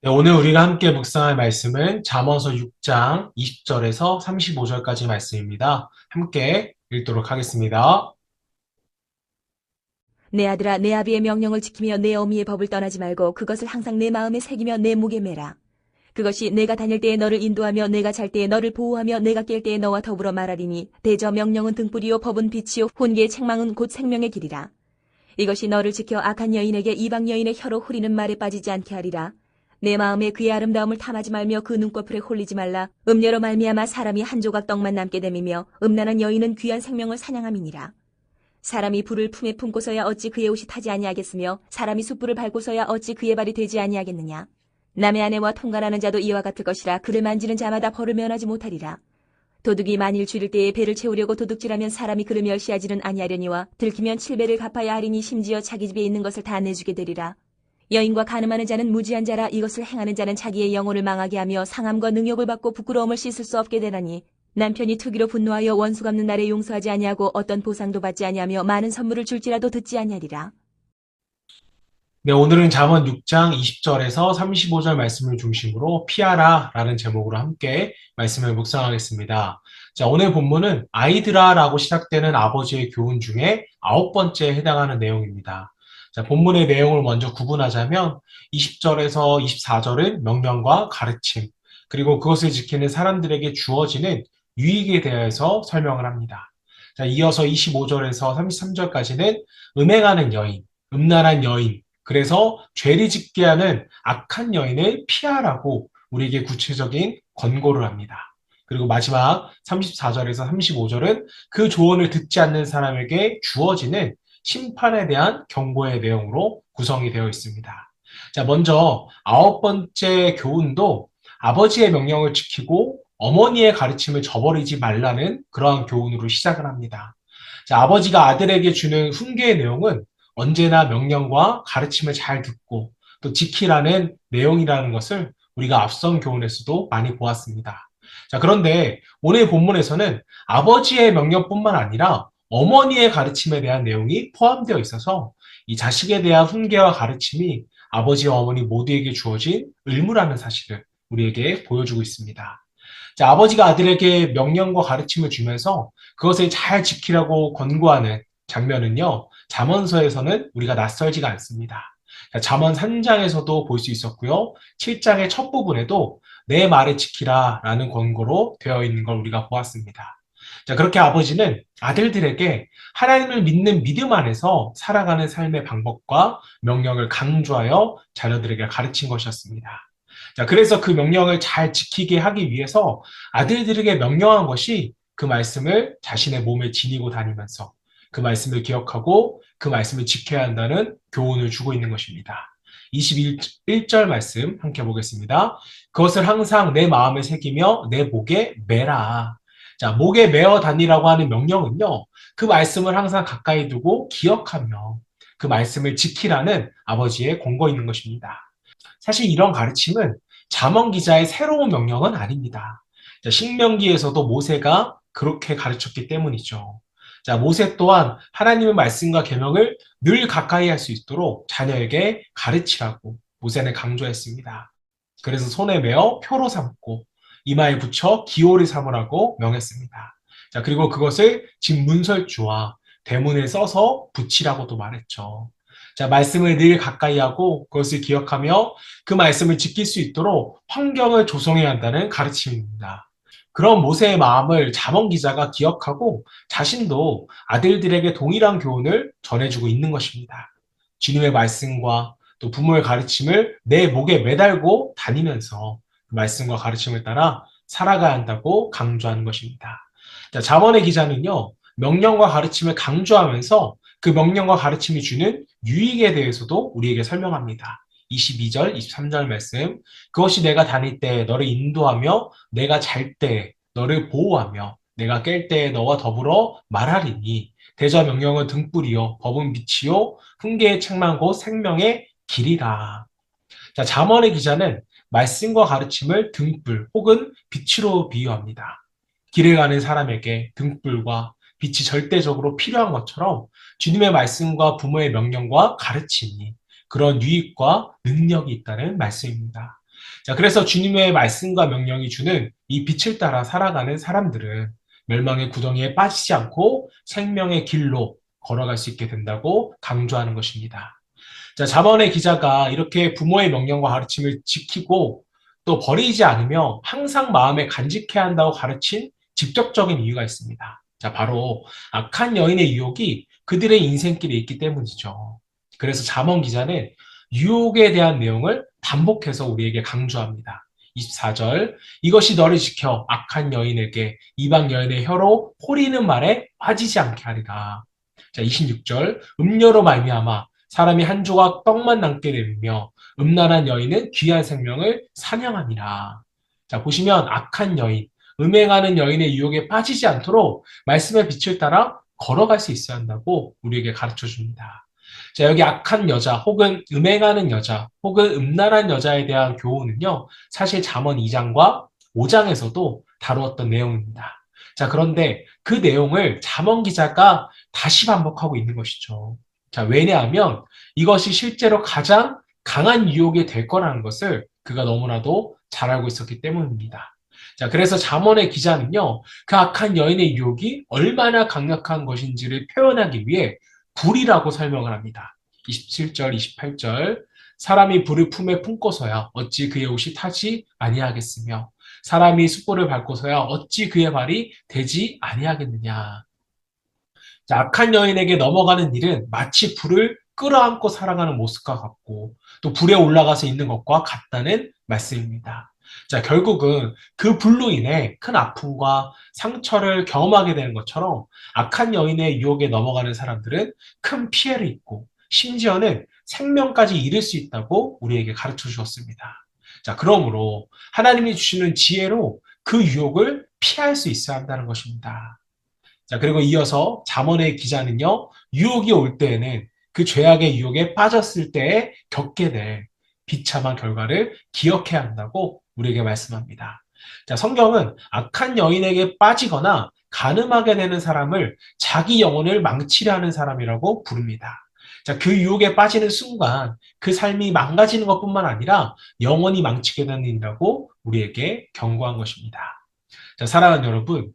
네, 오늘 우리가 함께 묵상할 말씀은 잠언서 6장 20절에서 35절까지 말씀입니다. 함께 읽도록 하겠습니다. 내 아들아, 내 아비의 명령을 지키며 내 어미의 법을 떠나지 말고 그것을 항상 내 마음에 새기며 내 목에 매라. 그것이 내가 다닐 때에 너를 인도하며 내가 잘 때에 너를 보호하며 내가 깰 때에 너와 더불어 말하리니 대저 명령은 등불이요 법은 빛이요 훈계의 책망은 곧 생명의 길이라. 이것이 너를 지켜 악한 여인에게 이방 여인의 혀로 후리는 말에 빠지지 않게 하리라. 내 마음에 그의 아름다움을 탐하지 말며 그 눈꺼풀에 홀리지 말라. 음녀로 말미암아 사람이 한 조각 떡만 남게 됨이며 음란한 여인은 귀한 생명을 사냥함이니라. 사람이 불을 품에 품고서야 어찌 그의 옷이 타지 아니하겠으며 사람이 숯불을 밟고서야 어찌 그의 발이 되지 아니하겠느냐. 남의 아내와 통관하는 자도 이와 같을 것이라. 그를 만지는 자마다 벌을 면하지 못하리라. 도둑이 만일 줄일 때에 배를 채우려고 도둑질하면 사람이 그를 멸시하지는 아니하려니와 들키면 7배를 갚아야 하리니 심지어 자기 집에 있는 것을 다 내주게 되리라. 여인과 간음하는 자는 무지한 자라. 이것을 행하는 자는 자기의 영혼을 망하게 하며 상함과 능욕을 받고 부끄러움을 씻을 수 없게 되나니 남편이 투기로 분노하여 원수 갚는 날에 용서하지 아니하고 어떤 보상도 받지 아니하며 많은 선물을 줄지라도 듣지 아니하리라. 네, 오늘은 잠언 6장 20절에서 35절 말씀을 중심으로 피하라 라는 제목으로 함께 말씀을 묵상하겠습니다. 자, 오늘 본문은 아이들아라고 시작되는 아버지의 교훈 중에 9번째에 해당하는 내용입니다. 자, 본문의 내용을 먼저 구분하자면 20절에서 24절은 명령과 가르침, 그리고 그것을 지키는 사람들에게 주어지는 유익에 대해서 설명을 합니다. 자, 이어서 25절에서 33절까지는 음행하는 여인, 음란한 여인, 그래서 죄를 짓게 하는 악한 여인을 피하라고 우리에게 구체적인 권고를 합니다. 그리고 마지막 34절에서 35절은 그 조언을 듣지 않는 사람에게 주어지는 심판에 대한 경고의 내용으로 구성이 되어 있습니다. 자, 먼저 9번째 교훈도 아버지의 명령을 지키고 어머니의 가르침을 저버리지 말라는 그러한 교훈으로 시작을 합니다. 자, 아버지가 아들에게 주는 훈계의 내용은 언제나 명령과 가르침을 잘 듣고 또 지키라는 내용이라는 것을 우리가 앞선 교훈에서도 많이 보았습니다. 자, 그런데 오늘 본문에서는 아버지의 명령뿐만 아니라 어머니의 가르침에 대한 내용이 포함되어 있어서 이 자식에 대한 훈계와 가르침이 아버지와 어머니 모두에게 주어진 의무라는 사실을 우리에게 보여주고 있습니다. 자, 아버지가 아들에게 명령과 가르침을 주면서 그것을 잘 지키라고 권고하는 장면은요, 잠언서에서는 우리가 낯설지가 않습니다. 잠언 3장에서도 볼 수 있었고요. 7장의 첫 부분에도 내 말을 지키라 라는 권고로 되어 있는 걸 우리가 보았습니다. 자, 그렇게 아버지는 아들들에게 하나님을 믿는 믿음 안에서 살아가는 삶의 방법과 명령을 강조하여 자녀들에게 가르친 것이었습니다. 자, 그래서 그 명령을 잘 지키게 하기 위해서 아들들에게 명령한 것이 그 말씀을 자신의 몸에 지니고 다니면서 그 말씀을 기억하고 그 말씀을 지켜야 한다는 교훈을 주고 있는 것입니다. 21절 말씀 함께 보겠습니다. 그것을 항상 내 마음에 새기며 내 목에 매라. 자, 목에 매어 다니라고 하는 명령은요, 그 말씀을 항상 가까이 두고 기억하며 그 말씀을 지키라는 아버지의 권고 있는 것입니다. 사실 이런 가르침은 잠언 기자의 새로운 명령은 아닙니다. 자, 신명기에서도 모세가 그렇게 가르쳤기 때문이죠. 자, 모세 또한 하나님의 말씀과 계명을 늘 가까이 할 수 있도록 자녀에게 가르치라고 모세는 강조했습니다. 그래서 손에 메어 표로 삼고 이마에 붙여 기호를 삼으라고 명했습니다. 자, 그리고 그것을 집 문설주와 대문에 써서 붙이라고도 말했죠. 자, 말씀을 늘 가까이 하고 그것을 기억하며 그 말씀을 지킬 수 있도록 환경을 조성해야 한다는 가르침입니다. 그런 모세의 마음을 잠언 기자가 기억하고 자신도 아들들에게 동일한 교훈을 전해주고 있는 것입니다. 주님의 말씀과 또 부모의 가르침을 내 목에 매달고 다니면서 그 말씀과 가르침을 따라 살아가야 한다고 강조하는 것입니다. 자, 잠언의 기자는요, 명령과 가르침을 강조하면서 그 명령과 가르침이 주는 유익에 대해서도 우리에게 설명합니다. 22절, 23절 말씀. 그것이 내가 다닐 때 너를 인도하며 내가 잘 때 너를 보호하며 내가 깰 때 너와 더불어 말하리니 대저 명령은 등불이요 법은 빛이요 훈계의 책망 곧 생명의 길이라. 자, 잠언의 기자는 말씀과 가르침을 등불 혹은 빛으로 비유합니다. 길을 가는 사람에게 등불과 빛이 절대적으로 필요한 것처럼 주님의 말씀과 부모의 명령과 가르침이 그런 유익과 능력이 있다는 말씀입니다. 자, 그래서 주님의 말씀과 명령이 주는 이 빛을 따라 살아가는 사람들은 멸망의 구덩이에 빠지지 않고 생명의 길로 걸어갈 수 있게 된다고 강조하는 것입니다. 자, 잠언의 기자가 이렇게 부모의 명령과 가르침을 지키고 또 버리지 않으며 항상 마음에 간직해야 한다고 가르친 직접적인 이유가 있습니다. 자, 바로 악한 여인의 유혹이 그들의 인생길에 있기 때문이죠. 그래서 잠언 기자는 유혹에 대한 내용을 반복해서 우리에게 강조합니다. 24절, 이것이 너를 지켜 악한 여인에게 이방 여인의 혀로 호리는 말에 빠지지 않게 하리라. 자, 26절, 음료로 말미암아 사람이 한 조각 떡만 남게 되며 음란한 여인은 귀한 생명을 사냥하니라. 자, 보시면 악한 여인, 음행하는 여인의 유혹에 빠지지 않도록 말씀의 빛을 따라 걸어갈 수 있어야 한다고 우리에게 가르쳐 줍니다. 자, 여기 악한 여자 혹은 음행하는 여자 혹은 음란한 여자에 대한 교훈은요, 사실 잠언 2장과 5장에서도 다루었던 내용입니다. 자, 그런데 그 내용을 잠언 기자가 다시 반복하고 있는 것이죠. 자, 왜냐하면 이것이 실제로 가장 강한 유혹이 될 거라는 것을 그가 너무나도 잘 알고 있었기 때문입니다. 자, 그래서 잠언의 기자는요, 그 악한 여인의 유혹이 얼마나 강력한 것인지를 표현하기 위해 불이라고 설명을 합니다. 27절, 28절. 사람이 불을 품에 품고서야 어찌 그의 옷이 타지 아니하겠으며 사람이 숯불을 밟고서야 어찌 그의 발이 되지 아니하겠느냐. 자, 악한 여인에게 넘어가는 일은 마치 불을 끌어안고 살아가는 모습과 같고 또 불에 올라가서 있는 것과 같다는 말씀입니다. 자, 결국은 그 불로 인해 큰 아픔과 상처를 경험하게 되는 것처럼 악한 여인의 유혹에 넘어가는 사람들은 큰 피해를 입고 심지어는 생명까지 잃을 수 있다고 우리에게 가르쳐 주었습니다. 자, 그러므로 하나님이 주시는 지혜로 그 유혹을 피할 수 있어야 한다는 것입니다. 자, 그리고 이어서 잠언의 기자는요, 유혹이 올 때에는 그 죄악의 유혹에 빠졌을 때에 겪게 될 비참한 결과를 기억해야 한다고 우리에게 말씀합니다. 자, 성경은 악한 여인에게 빠지거나 간음하게 되는 사람을 자기 영혼을 망치려 하는 사람이라고 부릅니다. 자, 그 유혹에 빠지는 순간 그 삶이 망가지는 것뿐만 아니라 영원히 망치게 되는 일이라고 우리에게 경고한 것입니다. 자, 사랑하는 여러분,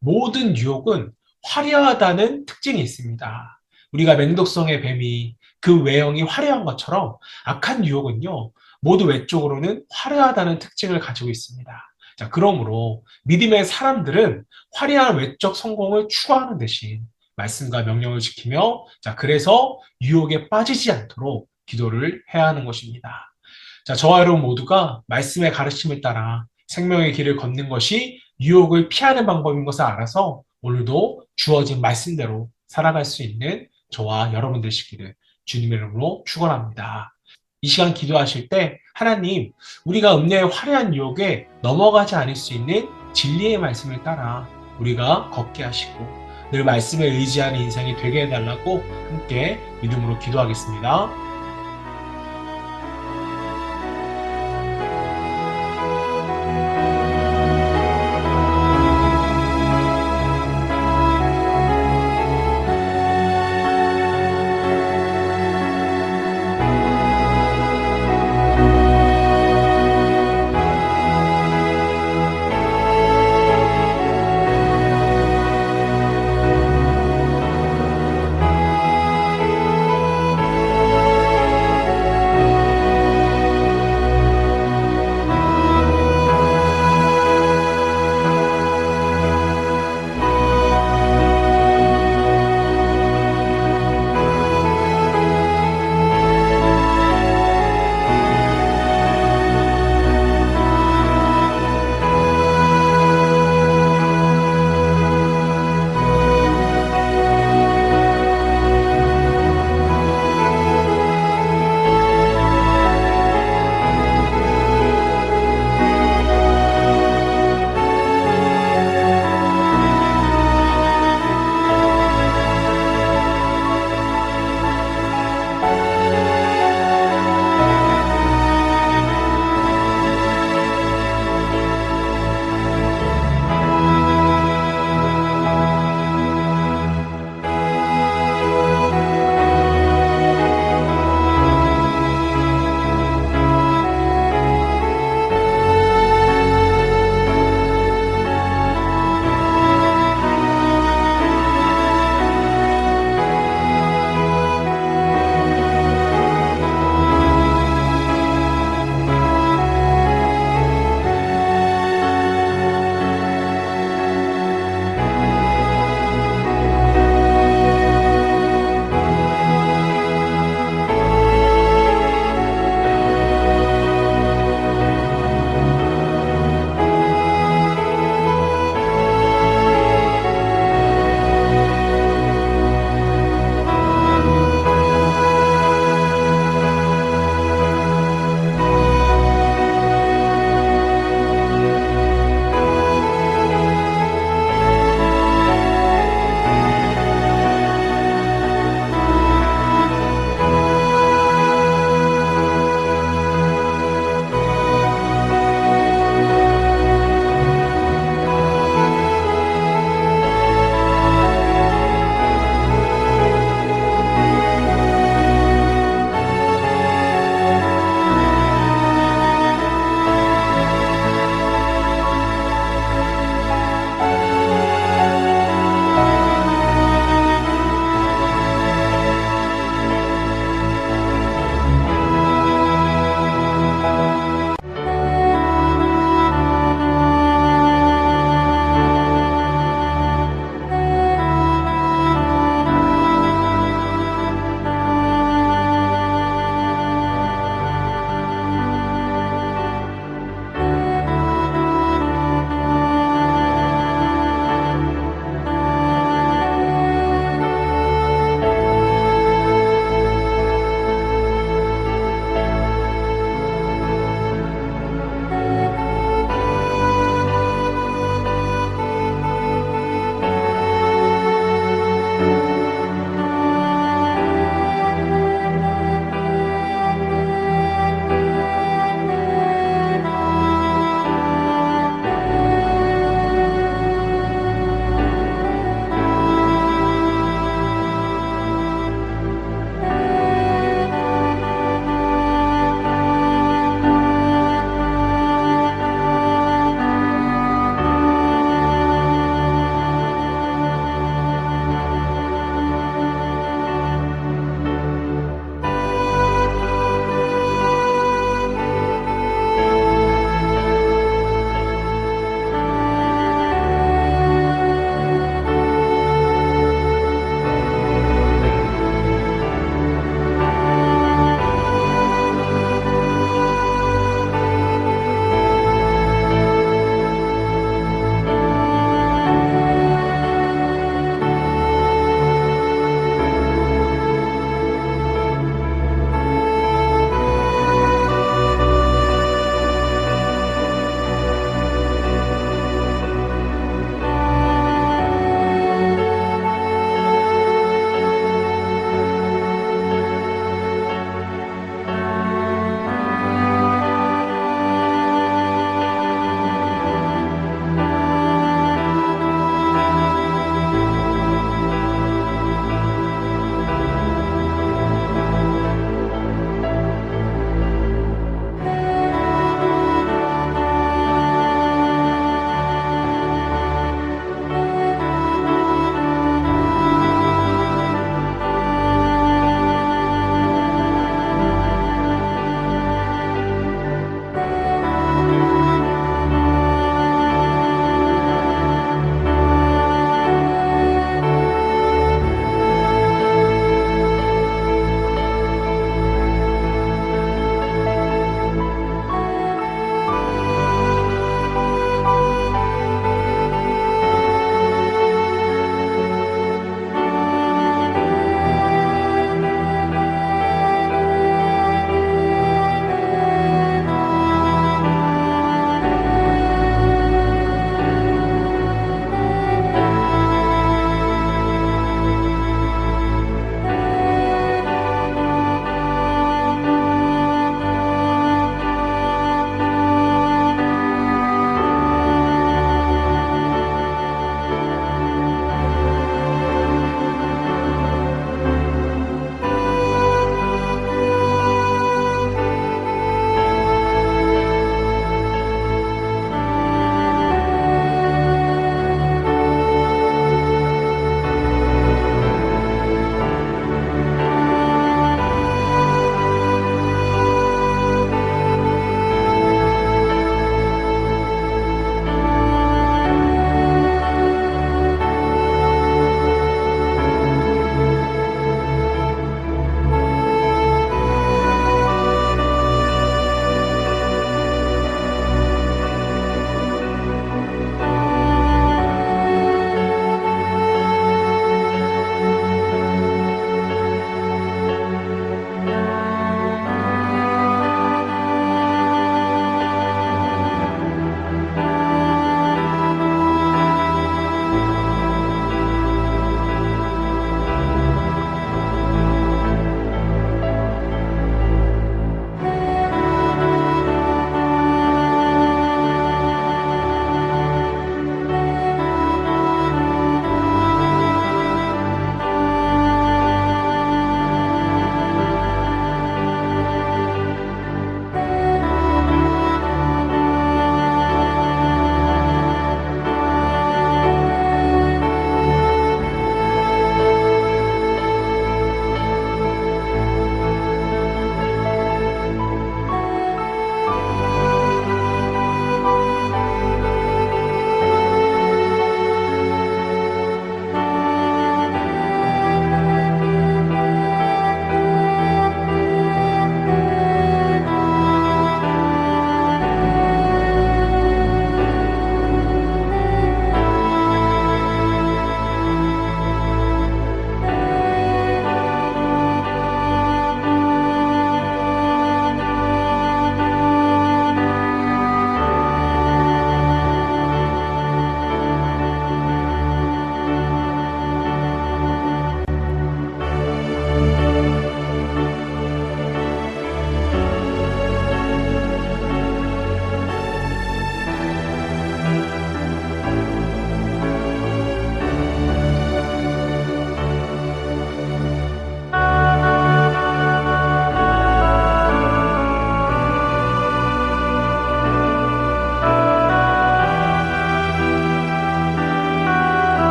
모든 유혹은 화려하다는 특징이 있습니다. 우리가 맹독성의 뱀이 그 외형이 화려한 것처럼 악한 유혹은요, 모두 외적으로는 화려하다는 특징을 가지고 있습니다. 자, 그러므로 믿음의 사람들은 화려한 외적 성공을 추구하는 대신 말씀과 명령을 지키며, 자, 그래서 유혹에 빠지지 않도록 기도를 해야 하는 것입니다. 자, 저와 여러분 모두가 말씀의 가르침을 따라 생명의 길을 걷는 것이 유혹을 피하는 방법인 것을 알아서 오늘도 주어진 말씀대로 살아갈 수 있는 저와 여러분 되시기를 주님의 이름으로 축원합니다. 이 시간 기도하실 때 하나님, 우리가 음녀의 화려한 유혹에 넘어가지 않을 수 있는 진리의 말씀을 따라 우리가 걷게 하시고 늘 말씀에 의지하는 인생이 되게 해달라고 함께 믿음으로 기도하겠습니다.